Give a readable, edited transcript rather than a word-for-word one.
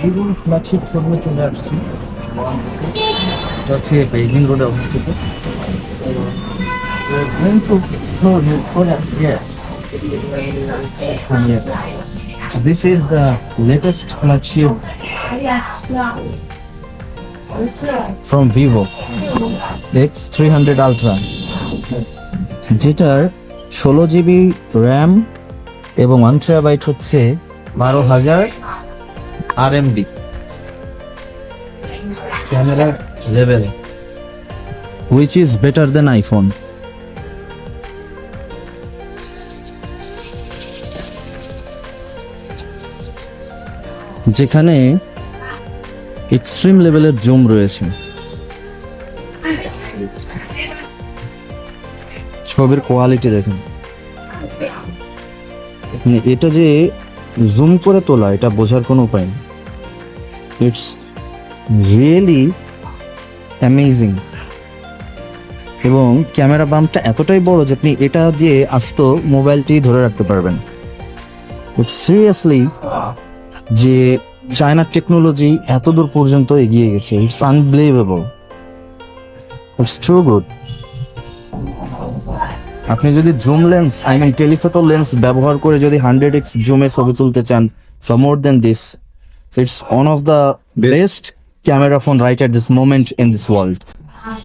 ভিভোর ফ্ল্যাগশিপ শোরুমে চলে আসছি। এটা হচ্ছে বেইজিং রোডে অবস্থিত। We're going to explore new products here. And yeah, this is the latest flagship from Vivo X300 Ultra, যেটার 16GB র্যাম এবং 1TB হচ্ছে 12,000 RMB camera level, which is better than iPhone. যেখানে এক্সট্রিম লেভেলের zoom রয়েছে। ছবির quality দেখেন, এটা যে জুম করে তোলা এটা বোঝার কোনো উপায় নেই। It's really amazing. এবং ক্যামেরা বাম্পটা এতটাই বড় যে আপনি এটা দিয়ে আস্ত মোবাইলটি ধরে রাখতে পারবেন। সিরিয়াসলি যে চায়নার টেকনোলজি এত দূর পর্যন্ত এগিয়ে গেছে, it's unbelievable, it's true good. আপনি যদি জুম লেন্স টেলিফোটো লেন্স ব্যবহার করে যদি 100x জুমে ছবি তুলতে চান, so more than this, it's one of the best camera phone right at this moment in this world.